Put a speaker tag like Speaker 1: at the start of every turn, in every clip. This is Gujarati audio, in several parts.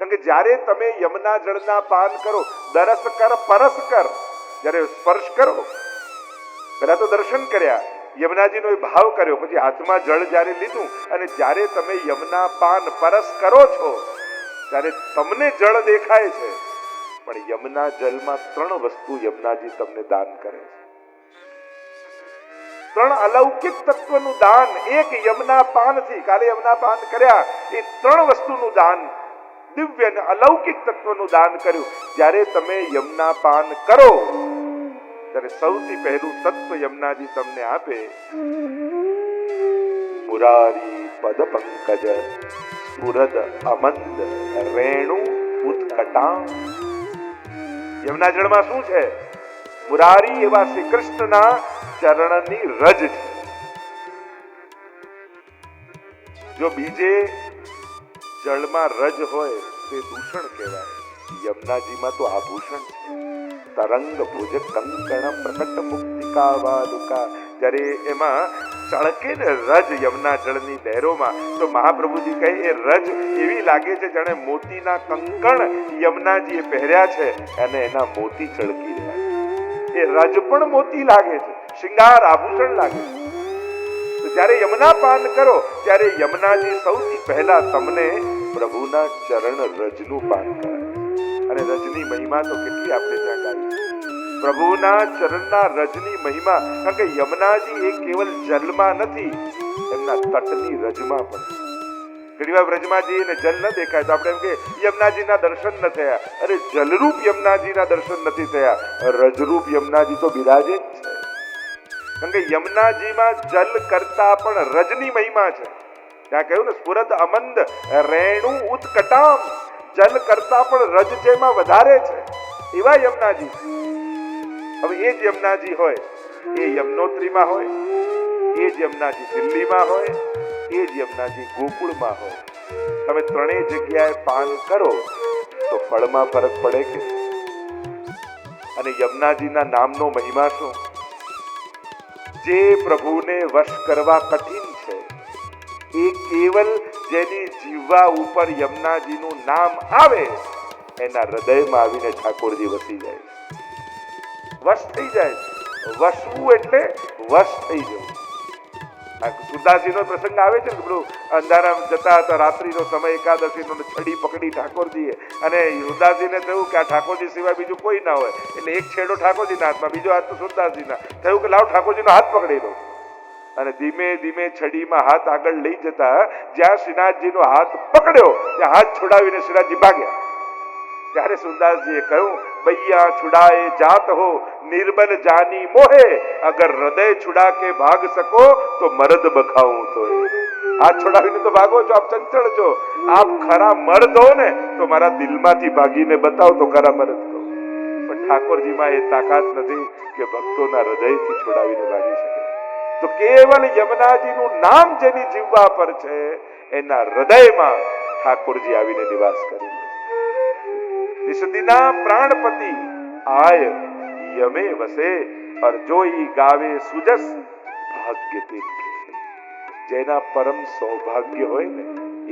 Speaker 1: કારણ કે જ્યારે તમે યમના જળના પાન કરો, દરસ કર પરસ કર, જ્યારે સ્પર્શ કરો, પહેલા તો દર્શન કર્યા, યમુનાજીનો એ ભાવ કર્યો, પછી હાથમાં જળ જ્યારે લીધું અને જ્યારે તમે યમના પાન પરસ કરો છો ત્યારે તમને જળ દેખાય છે, પણ યમના જળમાં 3 વસ્તુ યમુનાજી તમને દાન કરે છે. 3 અલૌકિક તત્વનું દાન એક યમના પાનથી, કાલે યમના પાન કર્યા એ 3 વસ્તુનું દાન, દિવ્ય અને અલૌકિક તત્વનું દાન કર્યું. જ્યારે તમે યમના પાન કરો ત્યારે સૌથી પહેલું તત્વ યમુનાજી તમને આપે, મુરારી પદ પંકજ સ્ફુરદ અમંદ રેણુ ઉત્કટામ. યમુના જળમાં શું છે? મુરારી એવા શ્રી કૃષ્ણના ચરણની રજ છે. જો બીજે જળમાં રજ હોય તે દૂષણ કહેવાય, યમુનાજીમાં તો આભૂષણ છે. તરંગ ભુજ કંકણ પ્રકટ મુક્તિકા વાલુકા. જ્યારે એમાં ચળકે ને રજ યમુના જળની લહેરોમાં, તો મહાપ્રભુજી કહે એ રજ એવી લાગે છે જાણે મોતીના કંકણ યમુનાજીએ પહેર્યા છે અને એના મોતી ચળકી રહ્યા છે. એ રજ પણ મોતી લાગે છે, શિંગાર આભૂષણ લાગે છે. તો જ્યારે યમુના પાન કરો ત્યારે યમુનાજી સૌથી પહેલા તમને પ્રભુના ચરણ રજનું પાન કરાવે. અને રજની મહિમા તો કેટલી આપણે ત્યાં ગાઈ, પ્રભુના ચરણના રજની મહિમા. કારણ કે યમુનાજી એ કેવલ જલમાં નથી, એમના તટની રજમાં પણ. ઘણી વાર વ્રજમાં જઈએ ને જલ ન દેખાય તો આપણે એમ કે યમુનાજીના દર્શન ન થયા. અરે જલરૂપ યમુનાજીના દર્શન નથી થયા, રજરૂપ યમુનાજી તો બિરાજે જ છે. કારણ કે યમુનાજીમાં જલ કરતા પણ રજની મહિમા છે. ત્યાં કહ્યું ને સ્ફુરદ અમંદ રેણુ ઉત્કટામ, જલ કરતા પણ રજ જેમાં વધારે છે એવા યમુનાજી. હવે એ જ યમુનાજી હોય, એ યમનોત્રીમાં હોય, એ જ યમુનાજી દિલ્હીમાં હોય, એ જ યમુનાજી ગોકુળમાં હોય. તમે 3 જગ્યાએ પાન કરો તો ફળમાં ફરક પડે કે? અને યમુનાજીના નામનો મહિમા શું? જે પ્રભુને વશ કરવા કઠિન છે, એ કેવલ જેની જીવા ઉપર યમુનાજીનું નામ આવે એના હૃદયમાં આવીને ઠાકોરજી વસી જાય, વશ થઈ જાય. વસવું એટલે વશ થઈ જવું. સુરદાસજીનો પ્રસંગ આવે છે ને, પેલું અંધારામ જતા હતા, રાત્રિનો સમય, એકાદશીનો, છડી પકડી ઠાકોરજીએ, અને સુરદાસજીને થયું કે આ ઠાકોરજી સિવાય બીજું કોઈ ના હોય, એટલે એક છેડો ઠાકોરજીના હાથમાં, બીજો હાથ તો સુરદાસજીના. થયું કે લાવ ઠાકોરજીનો હાથ પકડી લો. અને ધીમે ધીમે છડીમાં હાથ આગળ લઈ જતા જ્યાં શ્રીનાથજીનો હાથ પકડ્યો ત્યાં હાથ છોડાવીને શ્રીનાથજી ભાગ્યા. ત્યારે સુરદાસજીએ કહ્યું, ભૈયા છુડાએ જાત હો નિર્બલ જાની મોહે, અગર હૃદય છુડા કે ભાગ સકો તો મર્દ બખાઉં તો. હાથ છોડાવીને તો ભાગો છો, આપ ચંચળ છો, આપ ખરા મર્દ હો ને તો મારા દિલમાંથી ભાગીને બતાવો તો ખરા મર્દ કહો. પણ ઠાકોરજીમાં એ તાકાત નથી કે ભક્તોના હૃદયથી છોડાવીને ભાગી શકે. તો કેવલ યમુનાજીનું નામ જેની જીવવા પર છે એના હૃદયમાં ઠાકોરજી આવીને નિવાસ કરી. નિષદીના પ્રાણપતિ આય યમે વસે, और જોઈ ગાવે સુજસ ભાગ્ય તીર્થે. જેના પરમ સૌભાગ્ય હોય ને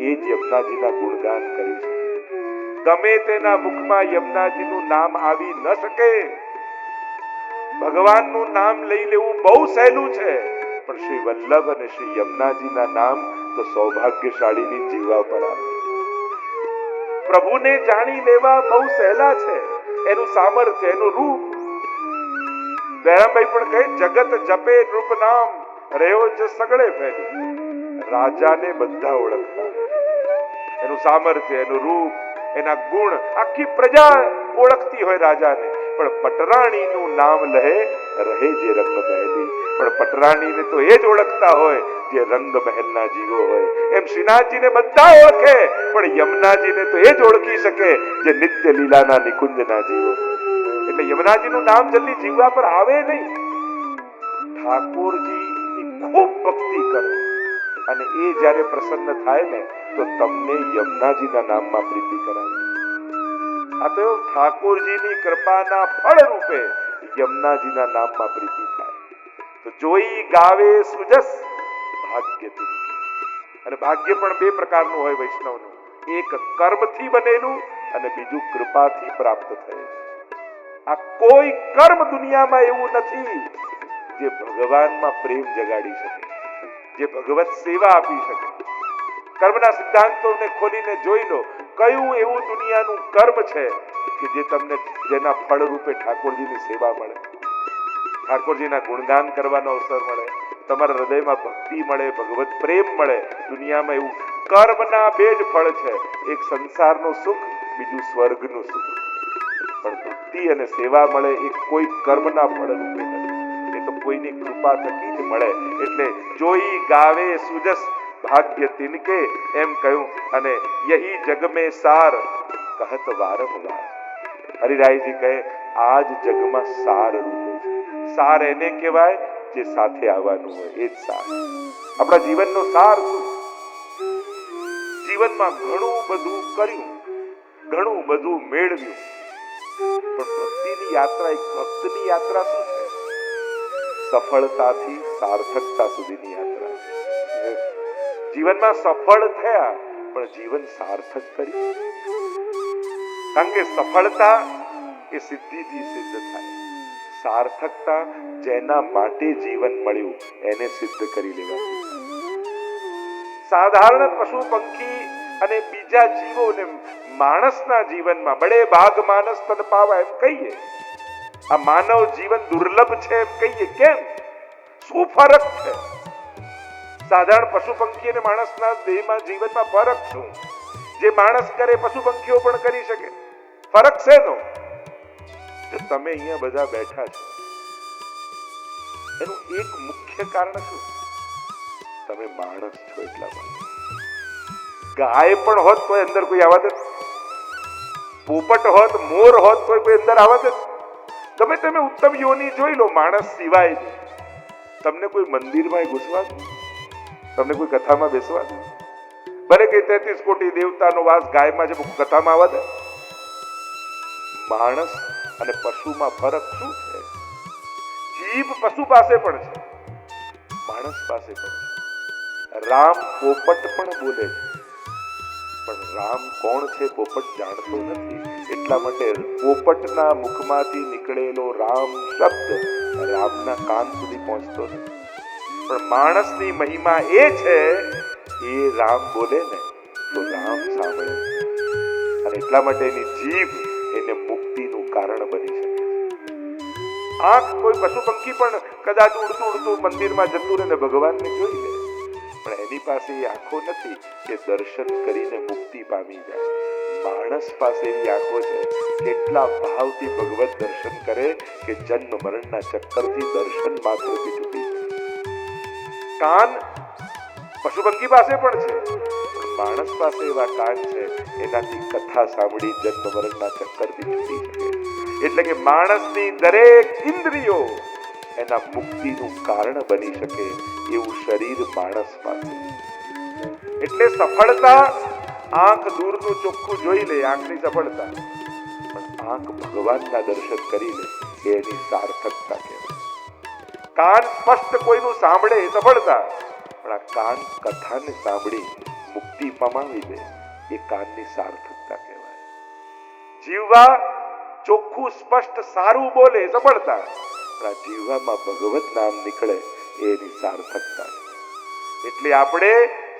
Speaker 1: એ જ યમુનાજીના ગુણગાન કરી શકે. ગમે તેના મુખમાં યમુનાજીનું નામ આવી ન શકે. ભગવાનનું નામ લઈ લેવું બહુ સહેલું છે, પણ શ્રી વલ્લભ અને શ્રી યમુનાજીના નામ તો સૌભાગ્યશાળીની જીવા પર આવે. પ્રભુને જાણી લેવા બહુ સહેલા છે, એનું સામર્થ્ય, એનું રૂપ. દયારામભાઈ પણ કહે, જગત જપે રૂપ નામ રહ્યો જ સગળે ફેરી. રાજાને બધા ઓળખતા, એનું સામર્થ્ય, એનું રૂપ, એના ગુણ આખી પ્રજા ઓળખતી હોય રાજાને. પણ પટરાણીનું નામ લહે રહે જે રંગ મહેલી. પણ પટરાણીને તો એ જ ઓળખતા હોય જે રંગ મહેલના જીવો હોય. એમ શ્રીનાથજીને બધા ઓળખે, પણ યમુનાજીને તો એ જ ઓળખી શકે જે નિત્ય લીલાના નિકુંજના જીવો. એટલે યમુનાજીનું નામ જલ્દી જીવવા પર આવે નહીં. ઠાકોરજીની ખૂબ ભક્તિ કરો અને એ જ્યારે પ્રસન્ન થાય ને તો તમને યમુનાજીના નામમાં પ્રીતિ કરાવે. આ તો ઠાકોરજીની કૃપાના ફળ રૂપે યમુનાજીના નામમાં પ્રીતિ થાય. તો જોઈ ગાવે સુજસ ભાગ્ય તીર્થે. અને ભાગ્ય પણ 2 પ્રકારનું હોય વૈષ્ણવનું. એક કર્મથી બનેલું અને બીજું કૃપાથી પ્રાપ્ત થયેલું. આ કોઈ કર્મ દુનિયામાં એવું નથી જે ભગવાનમાં પ્રેમ જગાડી શકે, જે ભગવત સેવા આપી શકે. કર્મના સિદ્ધાંતોને ખોલીને જોઈ લો, કયું એવું દુનિયાનું કર્મ છે કે જે તમને જેના ફળ રૂપે ઠાકોરજીની સેવા મળે, ઠાકોરજીના ગુણગાન કરવાનો અવસર મળે, તમારા હૃદયમાં ભક્તિ મળે, ભગવત પ્રેમ મળે. દુનિયામાં એવું કર્મના બે જ ફળ છે, એક સંસારનું સુખ, બીજું સ્વર્ગનું સુખ. પણ ભક્તિ અને સેવા મળે એ કોઈ કર્મના ફળ રૂપે નથી, એ તો કોઈની કૃપા થકી જ મળે. એટલે જોઈ ગાવે સુજસ ભાગ્ય તિનકે એમ કહ્યું. અને યહી જગ મેં સાર કહત વારંવાર. હરિરાયજી કહે આ જ જગમાં સાર રૂપે છે. સાર એને કહેવાય જે સાથે આવવાનું હોય, એ જ સાર. આપણા જીવનનો સાર શું? જીવનમાં ઘણું બધું કર્યું, ઘણું બધું મેળવ્યું, પણ ભક્તિની યાત્રા, એક ભક્તની યાત્રા શું છે? સફળતાથી સાર્થકતા સુધીની યાત્રા. જીવનમાં સફળ થયા પણ જીવન સાર્થક કર્યું. કારણ કે સફળતા એ સિદ્ધિથી સિદ્ધ થાય, સાર્થકતા જેના માટે જીવન મળ્યું એને સિદ્ધ કરી લેવાનું. સાધારણ પશુ પંખી અને બીજા જીવોને માણસના જીવનમાં બડે ભાગ માનસ તન પાવા એમ કહીએ. આ માનવ જીવન દુર્લભ છે એમ કહીએ. કેમ? શું ફરક છે? સાધારણ પશુ પંખી અને માણસના દેહમાં જીવનમાં ફરક શું? જે માણસ કરે પશુ પંખીઓ પણ કરી શકે. ફરક શેનો? તમે અહીંયા બધા બેઠા છો એનું એક મુખ્ય કારણ શું? તમે માણસ છો એટલા માટે. ગાય પણ હોત તો અંદર કોઈ આવત, પોપટ હોત, મોર હોત તો કોઈ અંદર આવત. તમે ઉત્તમ યોની જોઈ લો માણસ સિવાય. તમને કોઈ મંદિરમાં ઘૂસવા, તમને કોઈ કથામાં બેસવા, ભલે કે 33 કોટી દેવતાનો વાસ ગાયમાં છે, કથામાં આવત. માણસ અને પશુમાં ફરક શું છે? જીભ પશુ પાસે પણ છે, માણસ પાસે પણ છે. રામ પોપટ પણ બોલે છે, પણ રામ કોણ છે પોપટ જાણતો નથી. એટલા માટે પોપટના મુખમાંથી નીકળેલો રામ શબ્દ રામના કાન સુધી પહોંચતો નથી. પણ માણસની મહિમા એ છે, એ રામ બોલે ને તો રામ સાંભળે. અને એટલા માટે એની જીભ એને મુક્તિનું કારણ બની શકે. આંખ કોઈ પશુ પંખી પણ કદાચ ઉડતું ઉડતું મંદિરમાં જતું રહે ને ભગવાનને જોઈ લે, પણ એની પાસે એ આંખો નથી કે દર્શન કરીને મુક્તિ પામી જાય. માણસ પાસે એવી આંખો છે, કેટલા ભાવથી ભગવત દર્શન કરે કે જન્મ મરણના ચક્કરથી દર્શન માત્રથી છૂટી જાય. કાન પશુ પંખી પાસે પણ છે, પણ માણસ પાસે એવા કાન છે એનાથી કથા સાંભળી જન્મ મરણના ચક્કરથી છૂટી શકે. એટલે કે માણસની દરેક ઇન્દ્રિયો એના મુક્તિનું કારણ બની શકે એવું શરીર માણસ પાસે. એટલે સફળતા આંખ દૂરનું ચોખ્ખું જોઈ લે, આંખની સફળતા. પણ આંખ ભગવાનના દર્શન કરી લે એની સાર્થકતા કહેવાય. કાન સ્પષ્ટ કોઈનું સાંભળે એ સફળતા, પણ આ કાન કથાને સાંભળી મુક્તિ પમાવી દે એ કાનની સાર્થકતા કહેવાય. જીવવા ચોખ્ખું સ્પષ્ટ સારું બોલે સફળતા, પણ આ જીવવામાં ભગવત નામ નીકળે એની સાર્થકતા. એટલે આપણે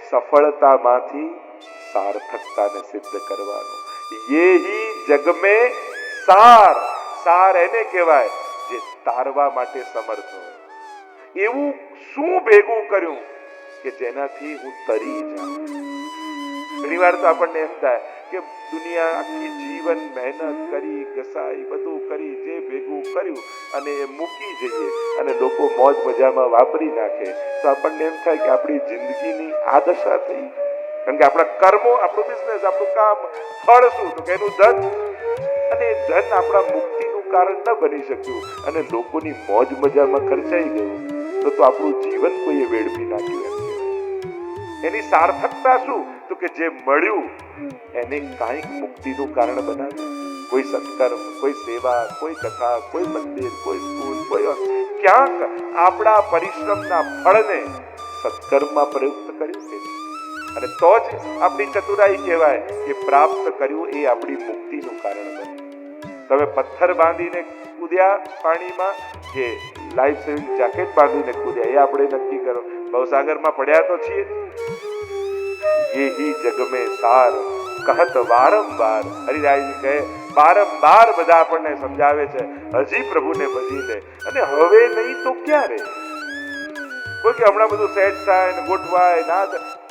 Speaker 1: સફળતામાંથી સાર્થકતાને સિદ્ધ કરવાનું. યેહી જગ મેં સાર. સાર એને કહેવાય જે તારવા માટે સમર્થ હોય. એવું શું ભેગું કર્યું કે જેનાથી હું તરી જાઉં? ઘણી વાર તો આપણને એમ થાય કે દુનિયા આખી જીવન મહેનત કરી, ઘસાઈ, બધું કરી, જે ભેગું કર્યું અને એ મૂકી જઈએ અને લોકો મોજ મજામાં વાપરી નાખે, તો આપણને એમ થાય કે આપણી જિંદગીની આ દશા થઈ. કારણ કે આપણા કર્મો, આપણું બિઝનેસ, આપણું કામ, ફળ શું? તો કે એનું ધન. અને એ ધન આપણા મુક્તિનું કારણ ન બની શક્યું અને લોકોની મોજ મજામાં ખર્ચાઈ ગયું, તો આપણું જીવન કોઈએ વેડફી નાખ્યું એમ કહેવાય. એની સાર્થકતા શું? તો કે જે મળ્યું એને કાંઈક મુક્તિનું કારણ બનાવ્યું. કોઈ સત્કર્મ, કોઈ સેવા, કોઈ કથા, કોઈ મંદિર, કોઈ સ્કૂલ, કોઈ ક્યાંક આપણા પરિશ્રમના ફળને સત્કર્મમાં પ્રયુક્ત કર્યું છે. અને તો જ આપણી ચતુરાઈ કહેવાય કે પ્રાપ્ત કર્યું એ આપણી મુક્તિનું કારણ બને. તમે પથ્થર બાંધીને કૂદ્યા પાણીમાં કે લાઈફ સેવિંગ જેકેટ બાંધીને કૂદ્યા, એ આપણે નક્કી કરો. ભવસાગરમાં પડ્યા તો છીએ. યહી જગ મેં સાર કહત વારંવાર. હરિરાયજી કહે વારંવાર બધા આપણને સમજાવે છે હજી પ્રભુને ભજી લે, અને હવે નહીં તો ક્યારે. કોઈ કે હમણાં બધું સેટ થાય ને ગોઠવાય ના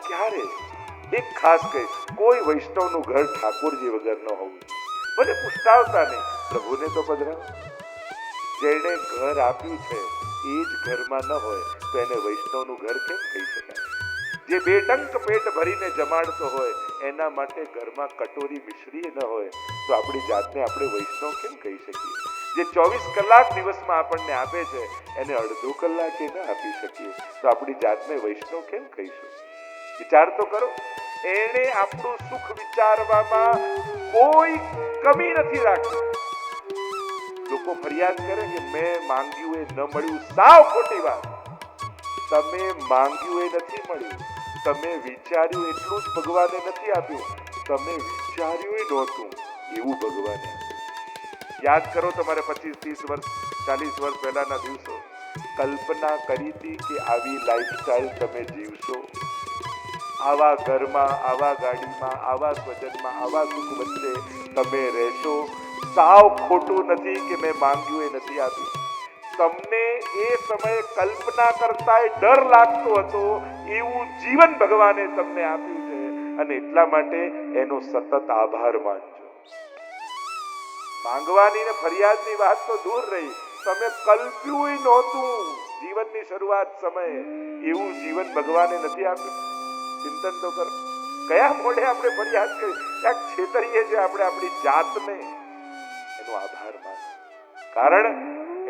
Speaker 1: ક્યારે. એક ખાસ કહે, કોઈ વૈષ્ણવનું ઘર ઠાકોરજી વગર ન હોવું. ભલે પુષ્ટાવતા નહીં, પ્રભુને તો પધરાવો. જેને ઘર આપ્યું છે એ જ ઘરમાં ન હોય તો એને વૈષ્ણવનું ઘર કેમ કહી શકાય? જે બે ટંક પેટ ભરીને જમાડતો હોય એના માટે ઘરમાં કટોરી મિશ્રી ન હોય તો આપણી જાતને આપણે વૈષ્ણવ કેમ કહી શકીએ? જે 24 કલાક દિવસમાં આપણને આપે છે એને અડધો કલાકે ન આપી શકીએ તો આપણી જાતને વૈષ્ણવ કેમ કહીશું? વિચાર તો કરો. એને આપણું સુખ વિચારવામાં કોઈ કમી નથી રાખી. લોકો ફરિયાદ કરે કે મેં માંગ્યું એ ન મળ્યું. સાવ ખોટી વાત. તમે માંગ્યું એ નથી મળ્યું, તમે વિચાર્યું એટલું જ ભગવાને નથી આપ્યું. તમે વિચાર્યું એ નહોતું એવું ભગવાને આપ્યું. યાદ કરો તમારે 25-30 વર્ષ 40 વર્ષ પહેલાના દિવસો. કલ્પના કરી હતી કે આવી લાઈફસ્ટાઈલ તમે જીવશો, આવા ઘરમાં, આવા ગાડીમાં, આવા સ્વજનમાં, આવા સુખ વચ્ચે તમે રહેશો? સાવ ખોટું નથી કે મેં માંગ્યું એ નથી આપ્યું. તમને એ સમયે કલ્પના કરતાંય ડર લાગતો હતો એવું જીવન ભગવાને તમને આપ્યું છે, અને એટલા માટે એનો સતત આભાર માનજો. માંગવાની ને ફરિયાદની વાત તો દૂર રહી, તમે કલ્પ્યું નહોતું જીવનની શરૂઆત સમયે એવું જીવન ભગવાને નથી આપ્યું. ચિંતન તો કરો. કયા મોઢે આપણે ફરિયાદ કરી? ક્યાંક છેતરીએ છીએ આપણે આપણી જાતને. એનો આભાર માનો. કારણ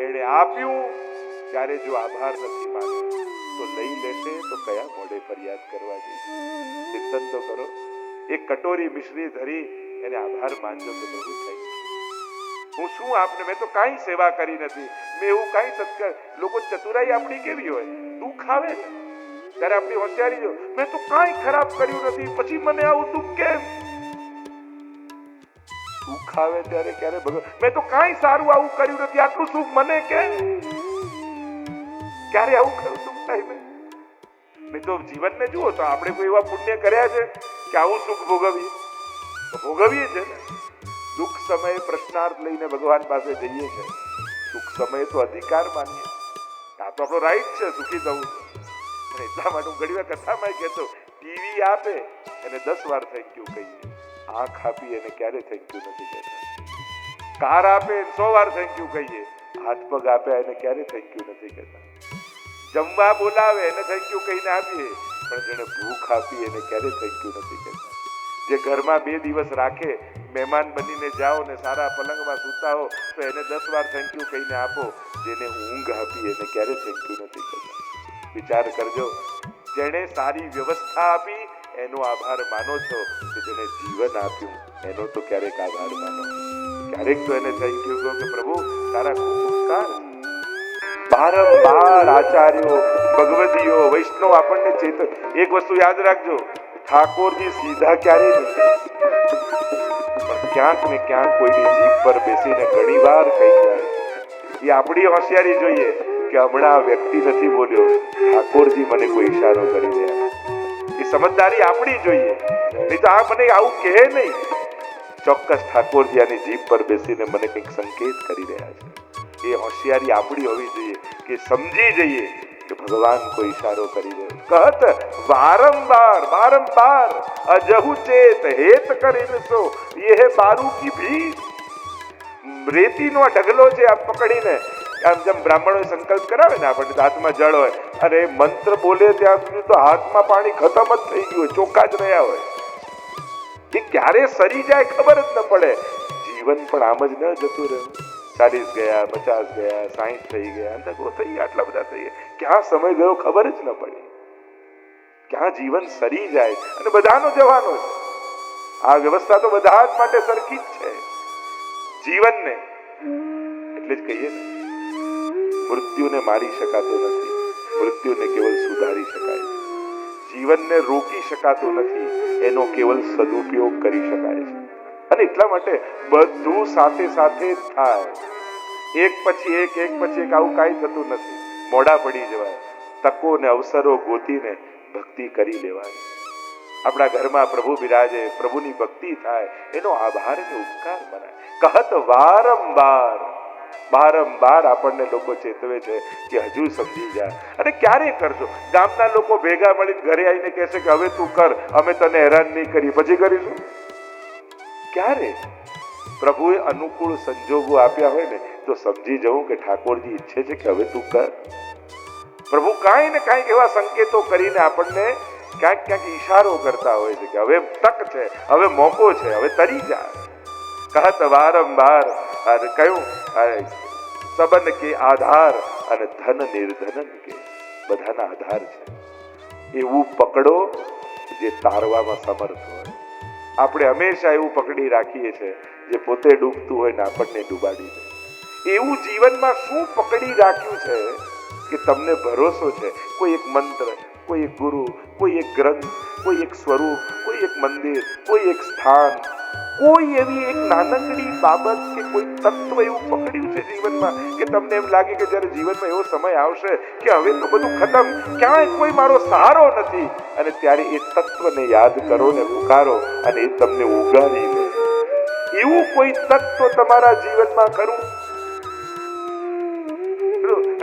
Speaker 1: એને આપ્યું ત્યારે જો આભાર નથી માન્યો તો લઈ લેશે તો કયા મોઢે ફરિયાદ કરવા જઈએ? ચિંતન તો કરો. એક કટોરી મિશ્રી ધરી એને આભાર માનજો કે પ્રભુ થેન્ક યુ. હું શું આપને, મેં તો કાંઈ સેવા કરી નથી, મેં એવું કાંઈ સત્કાર. લોકો ચતુરાઈ આપણી કેવી હોય, દુઃખ આવે ને ત્યારે આપણી હોશિયારી જો, મેં તો કાંઈ ખરાબ કર્યું નથી પછી મને આવું દુઃખ કેમ? દુઃખ આવે ત્યારે ક્યારે ભગવાન, મેં તો કાંઈ સારું આવું કર્યું નથી, આટલું સુખ મને કેમ? ક્યારે આવું ખરું સુખ થાય મેં? નહીં તો જીવનને જુઓ તો આપણે કોઈ એવા પુણ્ય કર્યા છે કે આવું સુખ ભોગવીએ? તો ભોગવીએ છે ને. દુઃખ સમયે પ્રશ્નાર્થ લઈને ભગવાન પાસે જઈએ છે. સુખ સમયે તો અધિકાર માનીએ. આ તો આપણો રાઈટ છે સુખી થવું. અને એટલા માટે હું ઘણી વાર કથામાં કહેતો, ટીવી આપે એને 10 વાર થેન્ક યુ કહીએ, આંખ આપી એને ક્યારે થેન્ક યુ નથી કહેતા. કાર આપે 100 વાર થેન્ક યુ કહીએ, હાથ પગ આપે એને ક્યારે થેન્ક યુ નથી કહેતા. જમવા બોલાવે એને થેન્ક યુ કહીને આપીએ, પણ જેને ભૂખ આપી એને ક્યારે થેન્ક યુ નથી કહેતા. જે ઘરમાં 2 દિવસ રાખે, મહેમાન બનીને જાઓ ને સારા પલંગમાં સૂતા હો તો એને 10 વાર થેન્ક યુ કહીને આપો. જેને ઊંઘ આપી એને ક્યારે થેન્ક યુ નથી કહેતા. વિચાર કરજો. જેને સારી વ્યવસ્થા આપી એનો આભાર માનો છો, તો જેને જીવન આપ્યું એનો તો ક્યારેક આભાર માનો. ક્યારેક તો એને થેન્ક યુ કહો કે પ્રભુ તારા ખૂબ ઉપકાર. વારંવાર આચાર્યો, ભગવદીઓ, વૈષ્ણવ આપણને એક વસ્તુ યાદ રાખજો, ઠાકોરજી સીધા ક્યારે નહીં, પણ ક્યાંક ને ક્યાંક કોઈની જીભ પર બેસીને ઘણી વાર કહી જાય. એ આપણી હોશિયારી જોઈએ કે હમણાં વ્યક્તિ નથી બોલ્યો, ઠાકોરજી મને કોઈ ઈશારો કરી રહ્યા. એ સમજદારી આપણી જોઈએ. નહીં તો આ મને આવું કહે નહીં, ચોક્કસ ઠાકોરજી આની જીભ પર બેસીને મને કંઈક સંકેત કરી રહ્યા છે. એ હોશિયારી આપણી હોવી જોઈએ કે સમજી જઈએ કે ભગવાન કોઈ ઈશારો કરી રહ્યો. કહત વારંવાર વારંવાર અજહુ ચેત હેત કરીને સો ये बारू की भीड़. રેતીનો ઢગલો છે આ પકડીને, આમ જેમ બ્રાહ્મણો સંકલ્પ કરાવે ને આપણને હાથમાં જળ હોય, અરે મંત્ર બોલે ત્યાં સુધી તો હાથમાં પાણી ખતમ જ થઈ ગયું હોય, ચોખ્ખા જ રહ્યા હોય. એ ક્યારે સરી જાય ખબર જ ન પડે. જીવન પણ આમ જ ન જતું રહ્યું. 40 ગયા, 50 ગયા, 60 થઈ ગયા, અંતકો થઈ ગયા, આટલા બધા થઈ ગયા, ક્યાં સમય ગયો ખબર જ ન પડી. ક્યાં જીવન સરી જાય. અને બધાનો જવાનો છે. આ વ્યવસ્થા તો બધા જ માટે સરખી જ છે. જીવનને એટલે જ કહીએ ને, મૃત્યુને મારી શકાતો નથી, મૃત્યુને કેવલ સુધારી શકાય છે. જીવનને રોકી શકાતું નથી, એનો કેવલ સદુપયોગ કરી શકાય છે. અને એટલા માટે બધું સાથે સાથે જ થાય, એક પછી એક આવું કાંઈ થતું નથી. મોડા પડી જવાય, તકો ને અવસરો ગોતીને ભક્તિ કરી લેવાય. આપણા ઘરમાં પ્રભુ બિરાજે, પ્રભુની ભક્તિ થાય, એનો આભાર અને ઉપકાર મનાય. કહત વારંવાર આપણને લોકો ચેતવે છે કે હજુ સમજી જા. અને ક્યારે કરશો? ગામના લોકો ભેગા મળીને ઘરે આવીને કહેશે કે હવે તું કર, અમે તને હેરાન નહીં કરીએ, પછી કરીશું. ક્યારે? પ્રભુએ અનુકૂળ સંજોગો આપ્યા હોય ને તો સમજી જવું કે ઠાકોરજી ઈચ્છે છે કે હવે તું કર. પ્રભુ કાંઈ ને કાંઈક એવા સંકેતો કરીને આપણને ક્યાંક ઈશારો કરતા હોય છે કે હવે તક છે, હવે મોકો છે, હવે તરી જા. કહત વારંવાર અને કયું સબન કે આધાર અને ધન નિર્ધનન કે બધાના આધાર છે. એવું પકડો જે તારવામાં સમર્થ હોય. આપણે હંમેશા એવું પકડી રાખીએ છીએ જે પોતે ડૂબતું હોય ને આપણને ડૂબાડી દે. એવું જીવનમાં શું પકડી રાખ્યું છે કે તમને ભરોસો છે? કોઈ એક મંત્ર, કોઈ એક ગુરુ, કોઈ એક ગ્રંથ, કોઈ એક સ્વરૂપ, કોઈ એક મંદિર, કોઈ એક સ્થાન, કોઈ એવી એક નાનકડી બાબત કે કોઈ તત્વ એવું પકડ્યું છે જીવનમાં કે તમને એમ લાગે કે જ્યારે જીવનમાં એવો સમય આવશે કે હવે તો બધું ખતમ, ક્યાંય કોઈ મારો સહારો નથી, અને ત્યારે એ તત્વને યાદ કરો ને પુકારો અને એ તમને ઉગારી લે. એવું કોઈ તત્વ તમારા જીવનમાં ખરું?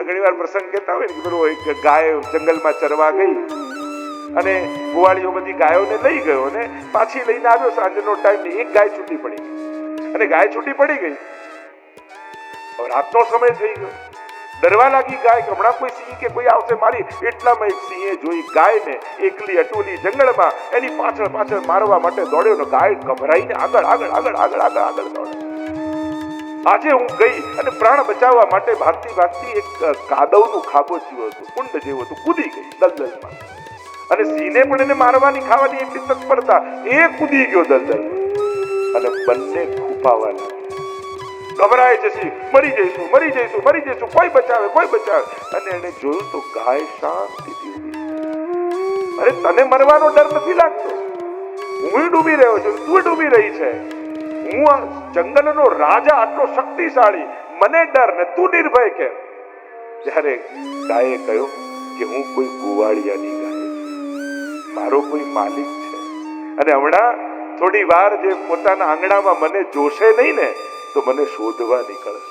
Speaker 1: ઘણી વાર પ્રસંગ કહેતા હોય ને કે પેલો એક ગાય જંગલમાં ચરવા ગઈ અને ગોવાળીઓ બધી ગાયોને લઈ ગયો ને પાછી લઈને આવ્યો સાંજનો ટાઈમ, એક ગાય છૂટી પડી ગઈ. અને ગાય છૂટી પડી ગઈ, રાતનો સમય થઈ ગયો, ડરવા લાગી ગાય કે હમણાં કોઈ સિંહ કે કોઈ આવશે મારી. એટલામાં એક સિંહે જોઈ ગાયને એકલી અટુલી જંગલમાં, એની પાછળ મારવા માટે દોડ્યો ને ગાય ગભરાઈને આગળ દોડે. આજે હું ગઈ અને પ્રાણ બચાવવા માટે ભાગતી એક કાદવનું ખાબોચિયું હતું, કુંડ જેવું હતું, કૂદી ગઈ દલદલમાં. અને સિંહને પણ એને મારવાની ખાવાની એટલી તત્પરતા, એ કૂદી ગયો દલદલમાં અને બંને ખૂંપાવા લાગ્યા. ગભરાય છે સિંહ, મરી જઈશું, કોઈ બચાવે. અને એને જોયું તો ગાય શાંતિથી ઊભી. અરે તને મરવાનો ડર નથી લાગતો? હું ડૂબી રહ્યો છું, તું ડૂબી રહી છે. હું આ જંગલનો રાજા, આટલો શક્તિશાળી, મને ડર ને તું નિર્ભય કેમ? ત્યારે ગાયે કહ્યું કે હું કોઈ ગોવાળિયાની ગાય છું, મારો કોઈ માલિક છે, અને હમણાં થોડી વાર જે પોતાના આંગણામાં મને જોશે નહીં ને તો મને શોધવા નીકળશે.